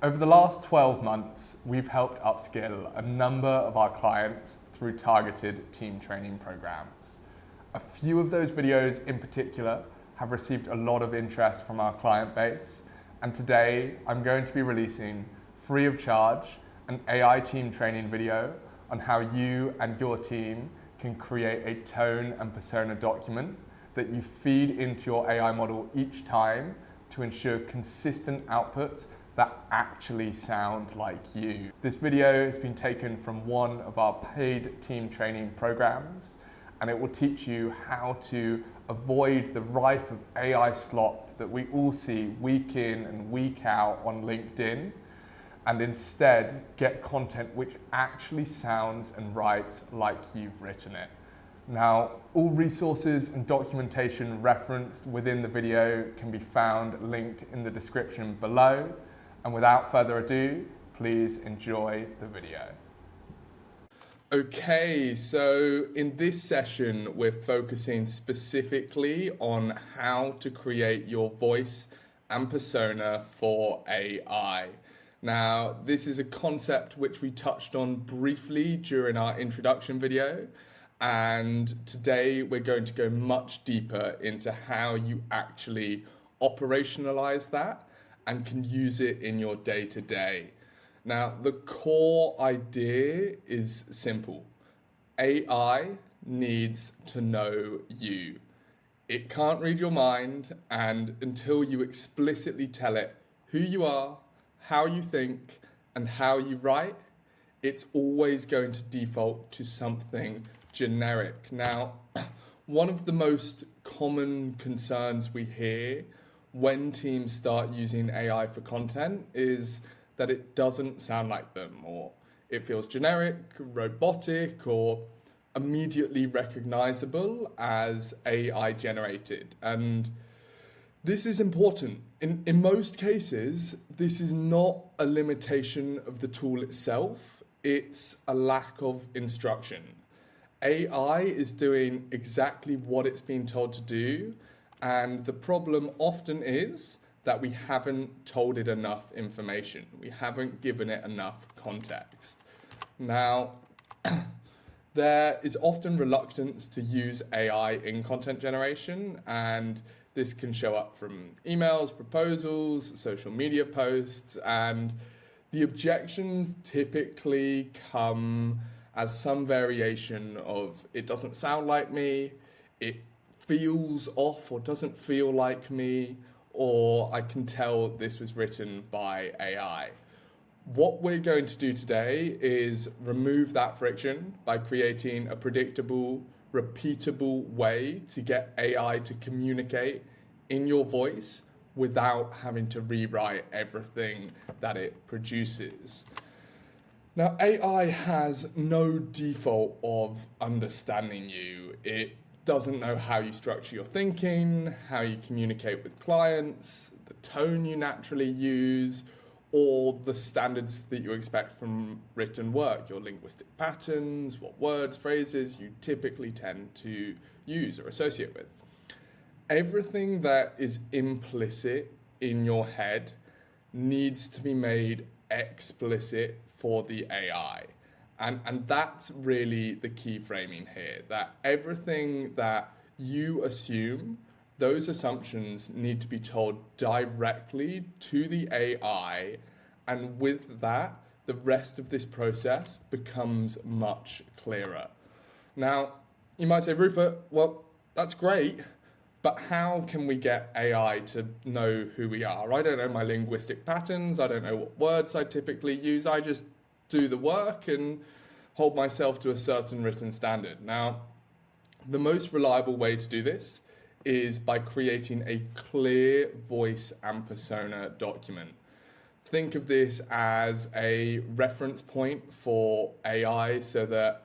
Over the last 12 months, we've helped upskill a number of our clients through targeted team training programs. A few of those videos in particular have received a lot of interest from our client base, and today I'm going to be releasing, free of charge, an AI team training video on how you and your team can create a tone and persona document that you feed into your AI model each time to ensure consistent outputs that actually sound like you. This video has been taken from one of our paid team training programs, and it will teach you how to avoid the rife of AI slop that we all see week in and week out on LinkedIn, and instead get content which actually sounds and writes like you've written it. Now, all resources and documentation referenced within the video can be found linked in the description below. And without further ado, please enjoy the video. Okay, so in this session, we're focusing specifically on how to create your voice and persona for AI. Now, this is a concept which we touched on briefly during our introduction video, and today we're going to go much deeper into how you actually operationalize that and can use it in your day-to-day. Now, the core idea is simple. AI needs to know you. It can't read your mind, and until you explicitly tell it who you are, how you think, and how you write, it's always going to default to something generic. Now, one of the most common concerns we hear when teams start using AI for content is that it doesn't sound like them, or it feels generic, robotic, or immediately recognizable as AI generated. And this is important. In most cases, this is not a limitation of the tool itself, it's a lack of instruction. AI is doing exactly what it's been told to do, and the problem often is that we haven't told it enough information. We haven't given it enough context. Now, there is often reluctance to use AI in content generation, and this can show up from emails, proposals, social media posts, and the objections typically come as some variation of, it doesn't sound like me, it feels off or doesn't feel like me, or I can tell this was written by AI. What we're going to do today is remove that friction by creating a predictable, repeatable way to get AI to communicate in your voice without having to rewrite everything that it produces. Now, AI has no default of understanding you. It doesn't know how you structure your thinking, how you communicate with clients, the tone you naturally use, or the standards that you expect from written work, your linguistic patterns, what words, phrases you typically tend to use or associate with. Everything that is implicit in your head needs to be made explicit for the AI. And that's really the key framing here, that everything that you assume, those assumptions need to be told directly to the AI, and with that, the rest of this process becomes much clearer. Now, you might say, Rupert, well, that's great, but how can we get AI to know who we are? I don't know my linguistic patterns, I don't know what words I typically use, I just do the work and hold myself to a certain written standard. Now, the most reliable way to do this is by creating a clear voice and persona document. Think of this as a reference point for AI so that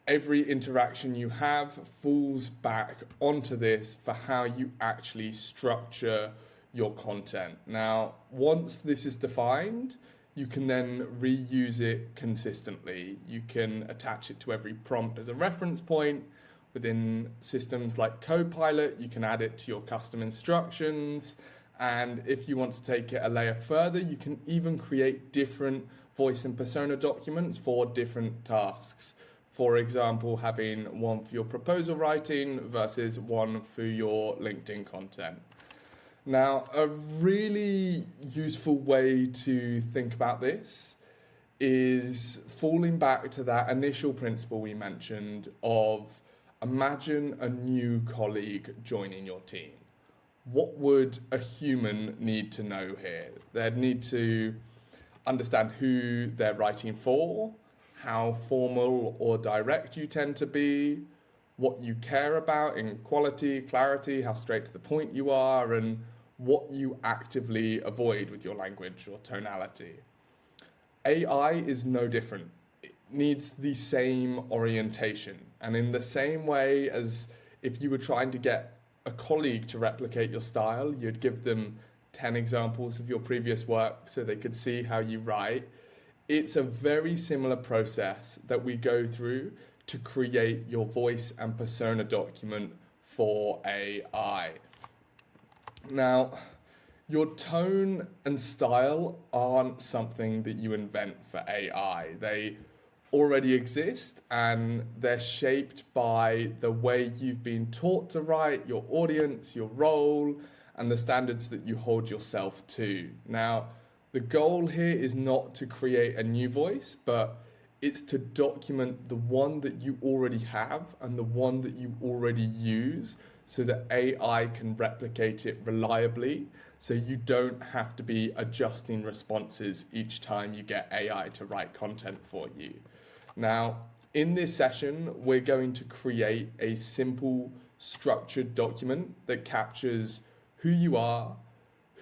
every interaction you have falls back onto this for how you actually structure your content. Now, once this is defined, you can then reuse it consistently. You can attach it to every prompt as a reference point. Within systems like Copilot, you can add it to your custom instructions, And if you want to take it a layer further, you can even create different voice and persona documents for different tasks. For example, having one for your proposal writing versus one for your LinkedIn content. Now, a really useful way to think about this is falling back to that initial principle we mentioned of imagine a new colleague joining your team. What would a human need to know here? They'd need to understand who they're writing for, how formal or direct you tend to be, what you care about in quality, clarity, how straight to the point you are, and what you actively avoid with your language or tonality. AI is no different. It needs the same orientation. And in the same way as if you were trying to get a colleague to replicate your style, you'd give them 10 examples of your previous work so they could see how you write. It's a very similar process that we go through to create your voice and persona document for AI. Now, your tone and style aren't something that you invent for AI. They already exist and they're shaped by the way you've been taught to write, your audience, your role, and the standards that you hold yourself to. Now, the goal here is not to create a new voice, but it's to document the one that you already have and the one that you already use so that AI can replicate it reliably, so you don't have to be adjusting responses each time you get AI to write content for you. Now, in this session, we're going to create a simple structured document that captures who you are,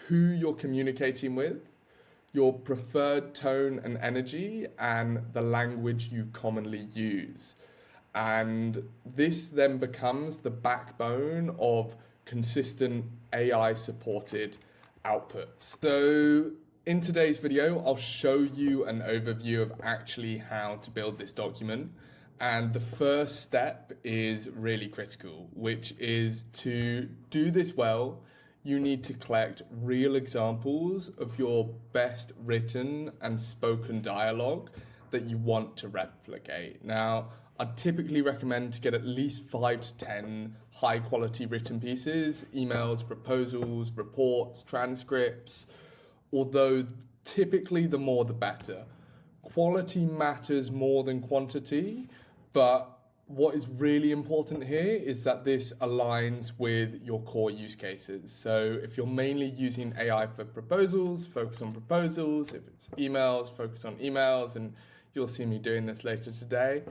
who you're communicating with, your preferred tone and energy, and the language you commonly use. And this then becomes the backbone of consistent AI-supported outputs. So in today's video, I'll show you an overview of actually how to build this document. And the first step is really critical, which is to do this well, you need to collect real examples of your best written and spoken dialogue that you want to replicate. Now, I'd typically recommend to get at least 5 to 10 high quality written pieces, emails, proposals, reports, transcripts, although typically the more the better. Quality matters more than quantity, but what is really important here is that this aligns with your core use cases. So if you're mainly using AI for proposals, focus on proposals. If it's emails, focus on emails, and you'll see me doing this later today.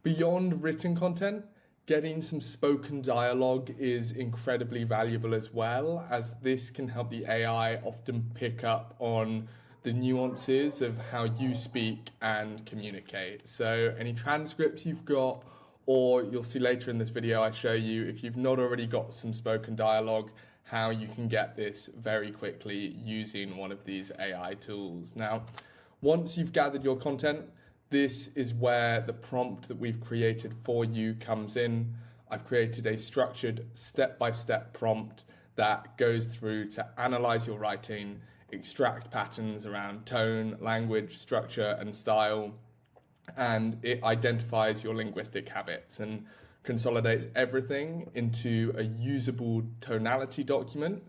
Beyond written content, getting some spoken dialogue is incredibly valuable as well, as this can help the AI often pick up on the nuances of how you speak and communicate. So any transcripts you've got, or you'll see later in this video I show you, if you've not already got some spoken dialogue, how you can get this very quickly using one of these AI tools. Now, once you've gathered your content, this is where the prompt that we've created for you comes in. I've created a structured step-by-step prompt that goes through to analyze your writing, extract patterns around tone, language, structure, and style, and it identifies your linguistic habits and consolidates everything into a usable tonality document.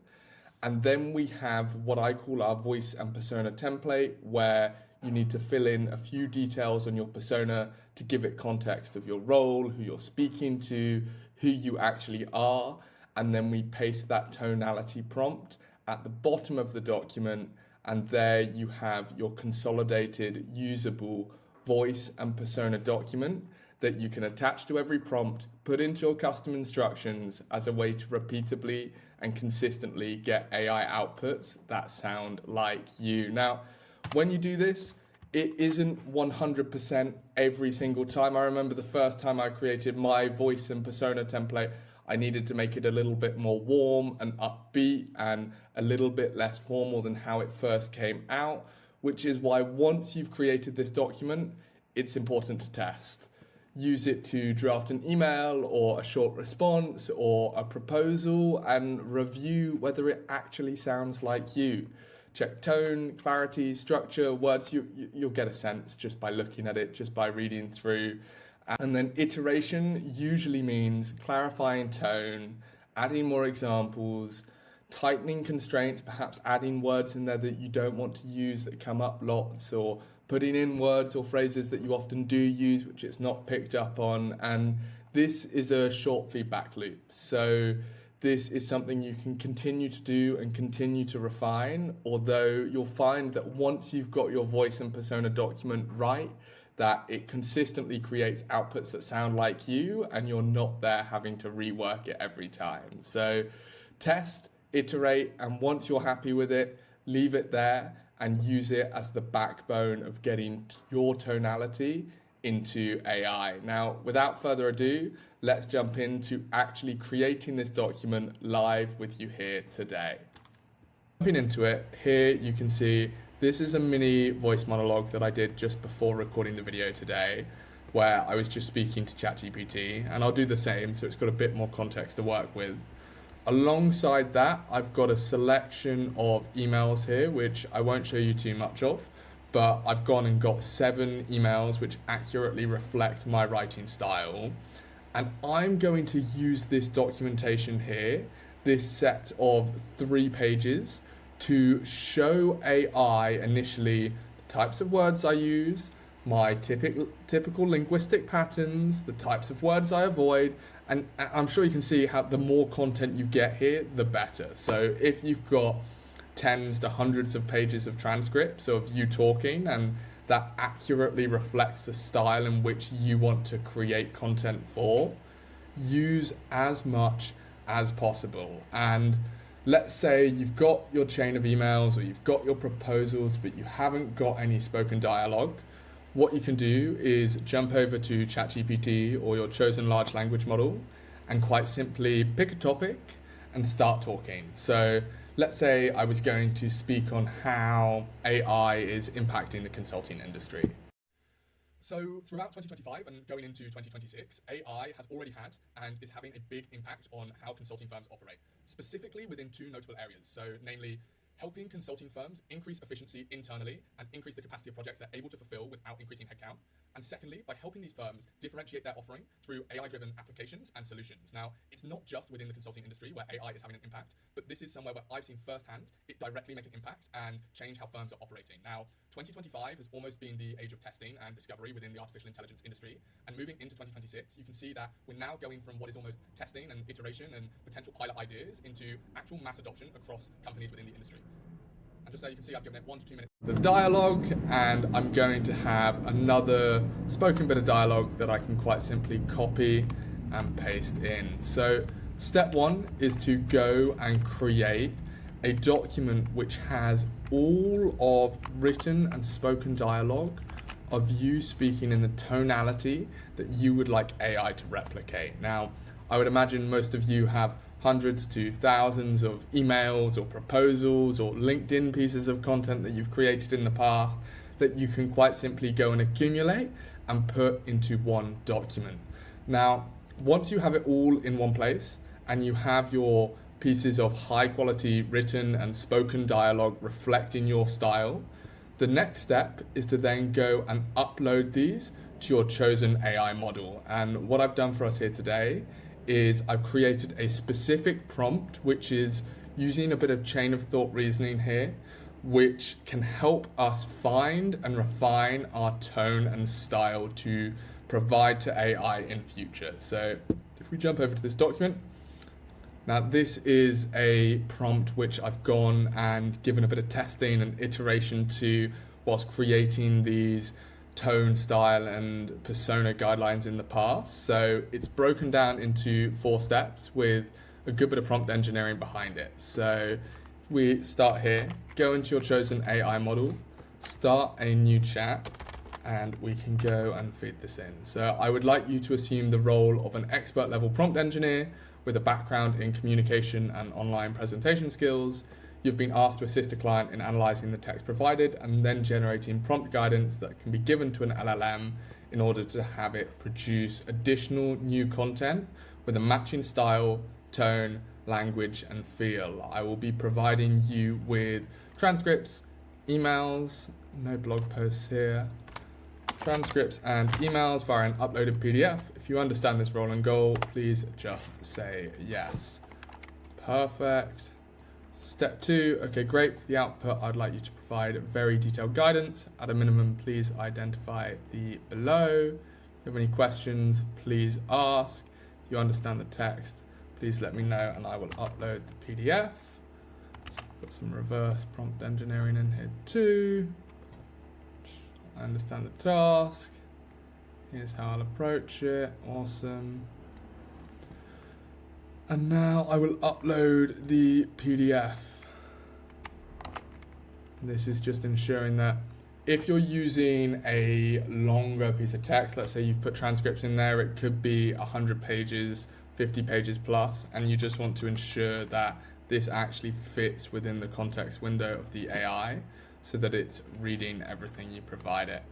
And then we have what I call our voice and persona template, where you need to fill in a few details on your persona to give it context of your role, who you're speaking to, who you actually are. And then we paste that tonality prompt at the bottom of the document. And there you have your consolidated, usable voice and persona document that you can attach to every prompt, put into your custom instructions as a way to repeatably and consistently get AI outputs that sound like you. Now, when you do this, it isn't 100% every single time. I remember the first time I created my voice and persona template, I needed to make it a little bit more warm and upbeat and a little bit less formal than how it first came out, which is why once you've created this document, it's important to test. use it to draft an email or a short response or a proposal and review whether it actually sounds like you. Check tone, clarity, structure, words. You'll get a sense just by looking at it, just by reading through. And then iteration usually means clarifying tone, adding more examples, tightening constraints, perhaps adding words in there that you don't want to use that come up lots, or putting in words or phrases that you often do use which it's not picked up on. And this is a short feedback loop. So this is something you can continue to do and continue to refine, although you'll find that once you've got your voice and persona document right, that it consistently creates outputs that sound like you and you're not there having to rework it every time. So test, iterate, and once you're happy with it, leave it there and use it as the backbone of getting your tonality into AI. Now, without further ado, let's jump into actually creating this document live with you here today. Jumping into it, here you can see this is a mini voice monologue that I did just before recording the video today, where I was just speaking to ChatGPT, and I'll do the same so it's got a bit more context to work with. Alongside that, I've got a selection of emails here, which I won't show you too much of, but I've gone and got 7 emails which accurately reflect my writing style. And I'm going to use this documentation here, this set of 3 pages, to show AI initially the types of words I use, my typical linguistic patterns, the types of words I avoid, and I'm sure you can see how the more content you get here, the better. So if you've got tens to hundreds of pages of transcripts of you talking, and that accurately reflects the style in which you want to create content for, use as much as possible. And let's say you've got your chain of emails or you've got your proposals, but you haven't got any spoken dialogue. What you can do is jump over to ChatGPT or your chosen large language model and quite simply pick a topic and start talking. So let's say I was going to speak on how AI is impacting the consulting industry. So throughout 2025 and going into 2026, AI has already had and is having a big impact on how consulting firms operate, specifically within 2 notable areas. So namely, helping consulting firms increase efficiency internally and increase the capacity of projects they're able to fulfill without increasing headcount. And secondly, by helping these firms differentiate their offering through AI-driven applications and solutions. Now, it's not just within the consulting industry where AI is having an impact, but this is somewhere where I've seen firsthand it directly make an impact and change how firms are operating. Now, 2025 has almost been the age of testing and discovery within the artificial intelligence industry. And moving into 2026, you can see that we're now going from what is almost testing and iteration and potential pilot ideas into actual mass adoption across companies within the industry. And just so you can see, I've given it 1 to 2 minutes. The dialogue, and I'm going to have another spoken bit of dialogue that I can quite simply copy and paste in. So step 1 is to go and create a document which has all of written and spoken dialogue of you speaking in the tonality that you would like AI to replicate. Now, I would imagine most of you have hundreds to thousands of emails or proposals or LinkedIn pieces of content that you've created in the past that you can quite simply go and accumulate and put into one document. Now, once you have it all in one place and you have your pieces of high quality written and spoken dialogue reflecting your style, the next step is to then go and upload these to your chosen AI model. And what I've done for us here today is I've created a specific prompt, which is using a bit of chain of thought reasoning here, which can help us find and refine our tone and style to provide to AI in future. So if we jump over to this document, now this is a prompt which I've gone and given a bit of testing and iteration to whilst creating these tone, style, and persona guidelines in the past. So it's broken down into 4 steps with a good bit of prompt engineering behind it. So we start here, go into your chosen AI model, start a new chat, and we can go and feed this in. So I would like you to assume the role of an expert level prompt engineer with a background in communication and online presentation skills. You've been asked to assist a client in analyzing the text provided and then generating prompt guidance that can be given to an LLM in order to have it produce additional new content with a matching style, tone, language, and feel. I will be providing you with transcripts, emails, no blog posts here, transcripts and emails via an uploaded PDF. If you understand this role and goal, please just say yes. Perfect. Step 2, okay, great. For the output, I'd like you to provide very detailed guidance. At a minimum, please identify the below. If you have any questions, please ask. If you understand the text, please let me know and I will upload the PDF. So put some reverse prompt engineering in here too. I understand the task. Here's how I'll approach it. Awesome. And now I will upload the PDF. This is just ensuring that if you're using a longer piece of text, let's say you've put transcripts in there, it could be 100 pages, 50 pages plus, and you just want to ensure that this actually fits within the context window of the AI so that it's reading everything you provide it.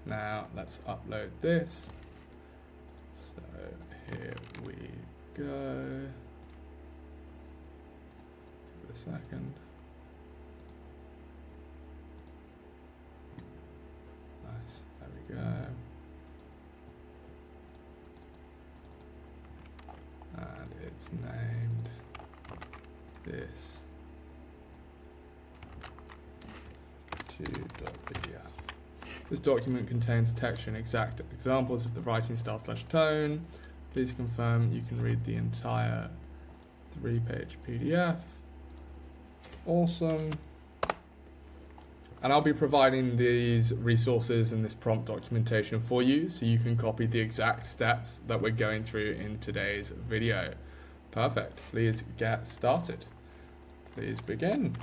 Now let's upload this. So here we go. Give it a second. Nice, there we go. And it's named this 2.pdf. This document contains text and exact examples of the writing style / tone. Please confirm you can read the entire 3-page PDF. Awesome. And I'll be providing these resources and this prompt documentation for you so you can copy the exact steps that we're going through in today's video. Perfect. Please get started. Please begin.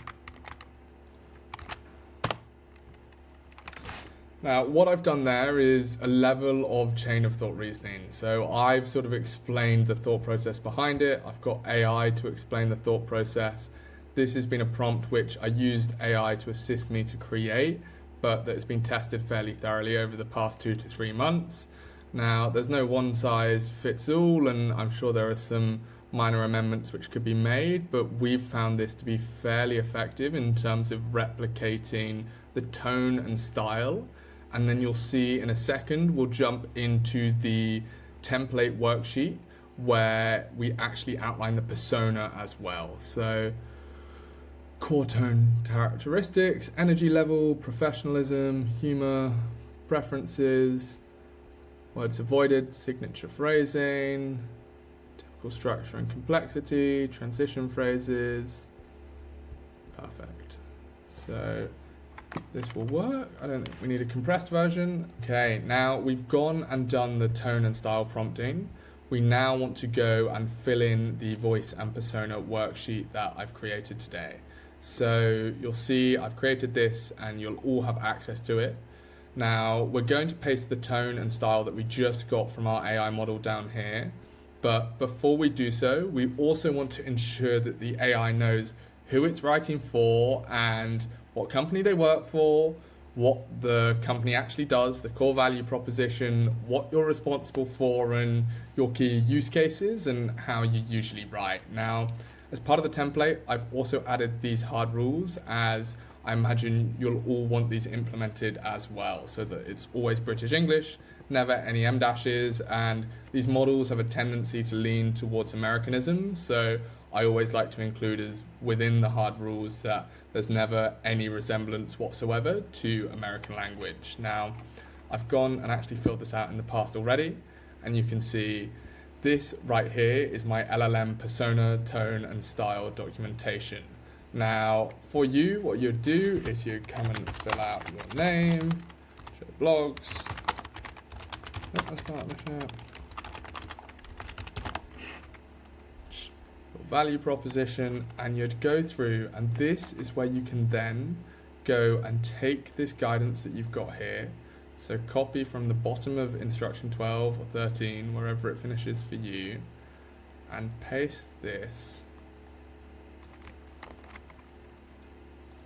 Now, what I've done there is a level of chain of thought reasoning. So I've sort of explained the thought process behind it. I've got AI to explain the thought process. This has been a prompt which I used AI to assist me to create, but that has been tested fairly thoroughly over the past 2 to 3 months. Now, there's no one size fits all, and I'm sure there are some minor amendments which could be made, but we've found this to be fairly effective in terms of replicating the tone and style. And then you'll see in a second, we'll jump into the template worksheet where we actually outline the persona as well. So core tone characteristics, energy level, professionalism, humor, preferences, words avoided, signature phrasing, typical structure and complexity, transition phrases. Perfect. So this will work. I don't think we need a compressed version. Okay, now we've gone and done the tone and style prompting. We now want to go and fill in the voice and persona worksheet that I've created today. So you'll see I've created this and you'll all have access to it. Now we're going to paste the tone and style that we just got from our AI model down here. But before we do so, we also want to ensure that the AI knows who it's writing for and what company they work for, what the company actually does, the core value proposition, what you're responsible for, and your key use cases, and how you usually write. Now, as part of the template, I've also added these hard rules, as I imagine you'll all want these implemented as well, so that it's always British English, never any M-dashes, and these models have a tendency to lean towards Americanisms, so I always like to include as within the hard rules that there's never any resemblance whatsoever to American language. Now, I've gone and actually filled this out in the past already, and you can see this right here is my LLM persona, tone, and style documentation. Now, for you, what you'd do is you come and fill out your name, show blogs. Oh, that's part of the chat. Value proposition, and you'd go through, and this is where you can then go and take this guidance that you've got here, so copy from the bottom of instruction 12 or 13, wherever it finishes for you, and paste this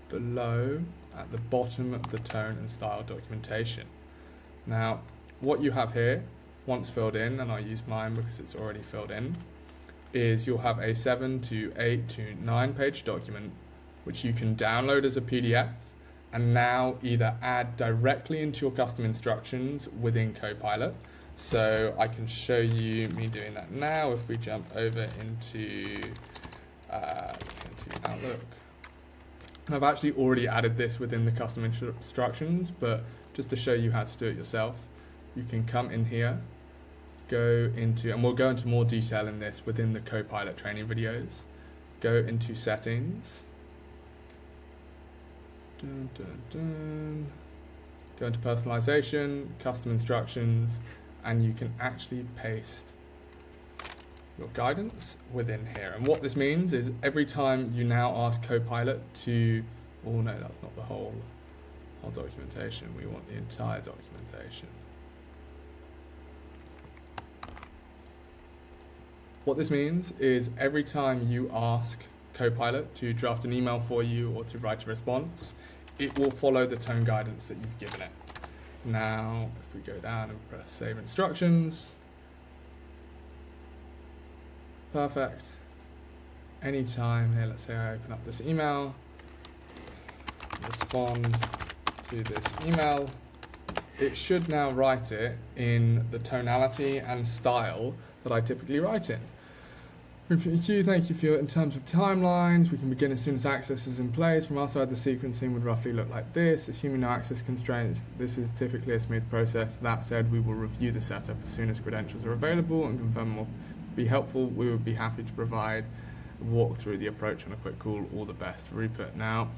below at the bottom of the tone and style documentation. Now, what you have here, once filled in, and I use mine because it's already filled in, is you'll have a 7 to 8 to 9 page document which you can download as a PDF and now either add directly into your custom instructions within Copilot. So I can show you me doing that now. If we jump over into, let's go into Outlook. And I've actually already added this within the custom instructions, but just to show you how to do it yourself, you can come in here, go into, and we'll go into more detail in this within the Copilot training videos, go into settings, go into personalization, custom instructions, and you can actually paste your guidance within here. And what this means is every time you now ask Copilot to, oh no, that's not the whole documentation. We want the entire documentation. What this means is every time you ask Copilot to draft an email for you or to write a response, it will follow the tone guidance that you've given it. Now, if we go down and press save instructions, perfect. Anytime here, let's say I open up this email, respond to this email, it should now write it in the tonality and style that I typically write in. Thank you for your, in terms of timelines, we can begin as soon as access is in place. From our side, the sequencing would roughly look like this. Assuming no access constraints, this is typically a smooth process. That said, we will review the setup as soon as credentials are available and confirm will be helpful. We would be happy to provide a walk through the approach on a quick call. All the best, Rupert. Now,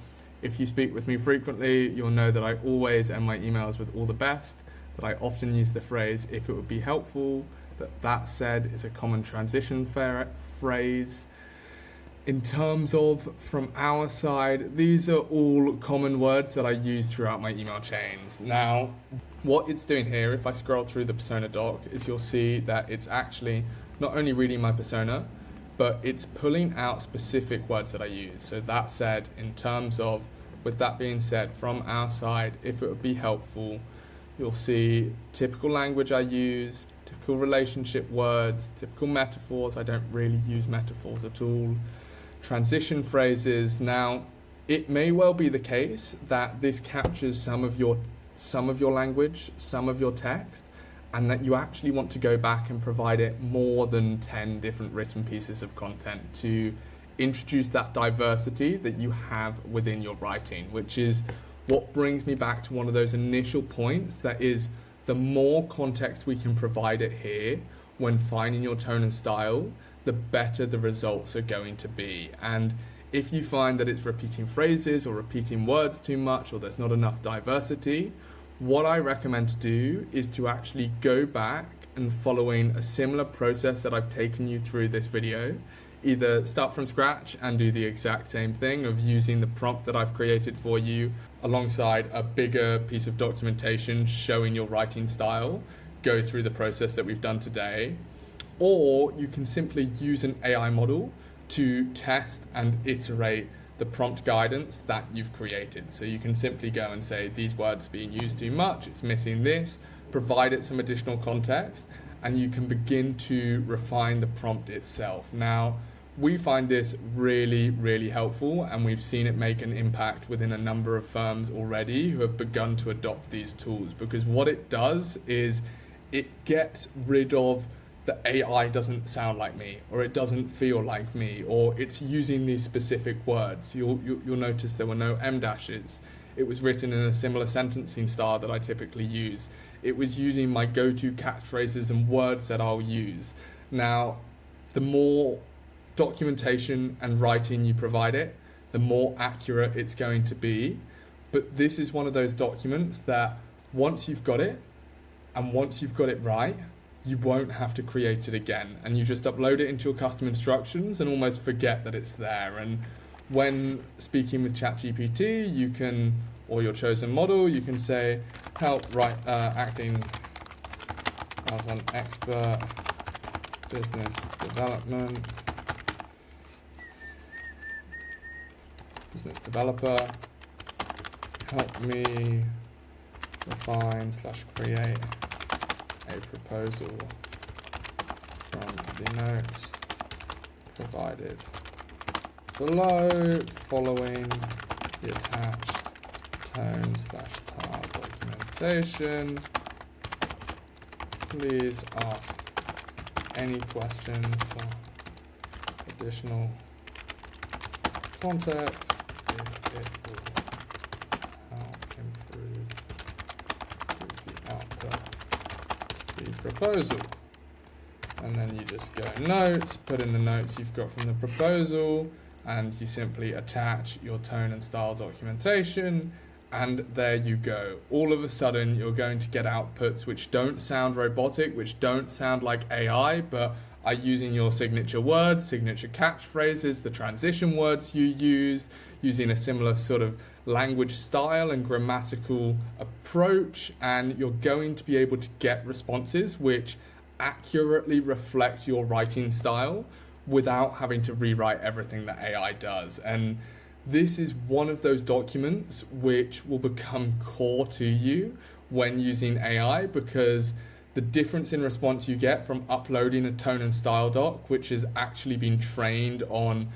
if you speak with me frequently, you'll know that I always end my emails with all the best, that I often use the phrase, if it would be helpful. That said is a common transition phrase. In terms of from our side, these are all common words that I use throughout my email chains. Now, what it's doing here, if I scroll through the persona doc, is you'll see that it's actually not only reading my persona, but it's pulling out specific words that I use. So that said, in terms of, with that being said, from our side, if it would be helpful, you'll see typical language I use, typical relationship words, typical metaphors. I don't really use metaphors at all. Transition phrases. Now, it may well be the case that this captures some of your language, some of your text, and that you actually want to go back and provide it more than 10 different written pieces of content to introduce that diversity that you have within your writing, which is what brings me back to one of those initial points, that is, the more context we can provide it here when finding your tone and style, the better the results are going to be. And if you find that it's repeating phrases or repeating words too much, or there's not enough diversity, what I recommend to do is to actually go back and, following a similar process that I've taken you through this video, either start from scratch and do the exact same thing of using the prompt that I've created for you alongside a bigger piece of documentation showing your writing style, go through the process that we've done today, or you can simply use an AI model to test and iterate the prompt guidance that you've created. So you can simply go and say, these words are being used too much, it's missing this, provide it some additional context, and you can begin to refine the prompt itself. Now, we find this really, really helpful, and we've seen it make an impact within a number of firms already who have begun to adopt these tools, because what it does is it gets rid of the AI doesn't sound like me, or it doesn't feel like me, or it's using these specific words. You'll notice there were no M dashes. It was written in a similar sentencing style that I typically use. It was using my go-to catchphrases and words that I'll use. Now, the more documentation and writing you provide it, the more accurate it's going to be. But this is one of those documents that once you've got it, and once you've got it right, you won't have to create it again, and you just upload it into your custom instructions and almost forget that it's there. And when speaking with ChatGPT, you can, or your chosen model, you can say, help write acting as an expert, business developer, help me refine / create a proposal from the notes provided below following the attached tone/style documentation. Please ask any questions for additional context if it will help improve the output of the proposal. And then you just go notes, put in the notes you've got from the proposal, and you simply attach your tone and style documentation, and there you go. All of a sudden, you're going to get outputs which don't sound robotic, which don't sound like AI, but are using your signature words, signature catchphrases, the transition words you used, using a similar sort of language style and grammatical approach, and you're going to be able to get responses which accurately reflect your writing style without having to rewrite everything that AI does. And this is one of those documents which will become core to you when using AI, because the difference in response you get from uploading a tone and style doc, which has actually been trained on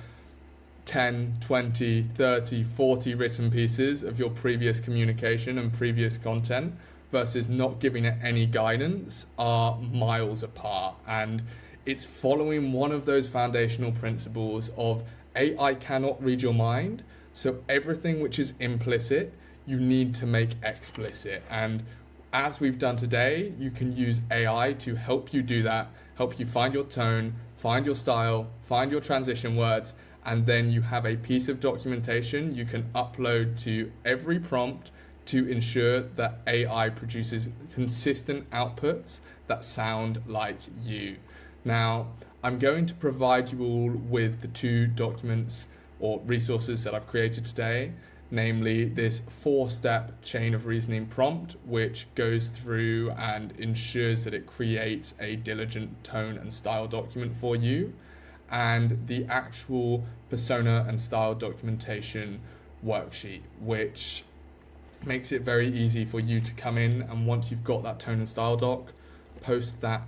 10, 20, 30, 40 written pieces of your previous communication and previous content, versus not giving it any guidance, are miles apart. And it's following one of those foundational principles of AI cannot read your mind, so everything which is implicit, you need to make explicit. And as we've done today, you can use AI to help you do that, help you find your tone, find your style, find your transition words, and then you have a piece of documentation you can upload to every prompt to ensure that AI produces consistent outputs that sound like you. Now, I'm going to provide you all with the two documents or resources that I've created today, namely this 4-step chain of reasoning prompt, which goes through and ensures that it creates a diligent tone and style document for you, and the actual persona and style documentation worksheet, which makes it very easy for you to come in, and once you've got that tone and style doc, paste that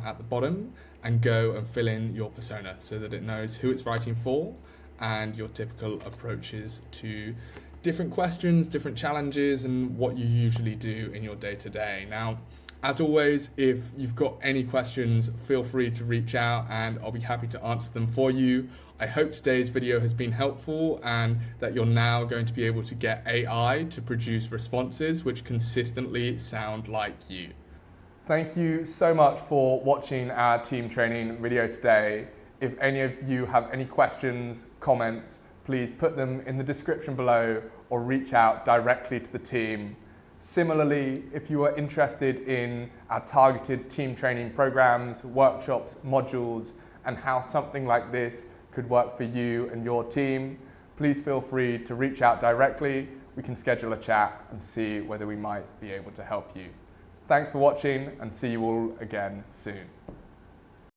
at the bottom and go and fill in your persona so that it knows who it's writing for and your typical approaches to different questions, different challenges, and what you usually do in your day-to-day. Now, as always, if you've got any questions, feel free to reach out and I'll be happy to answer them for you. I hope today's video has been helpful and that you're now going to be able to get AI to produce responses which consistently sound like you. Thank you so much for watching our team training video today. If any of you have any questions, comments, please put them in the description below or reach out directly to the team. Similarly, if you are interested in our targeted team training programs, workshops, modules, and how something like this could work for you and your team, please feel free to reach out directly. We can schedule a chat and see whether we might be able to help you. Thanks for watching and see you all again soon.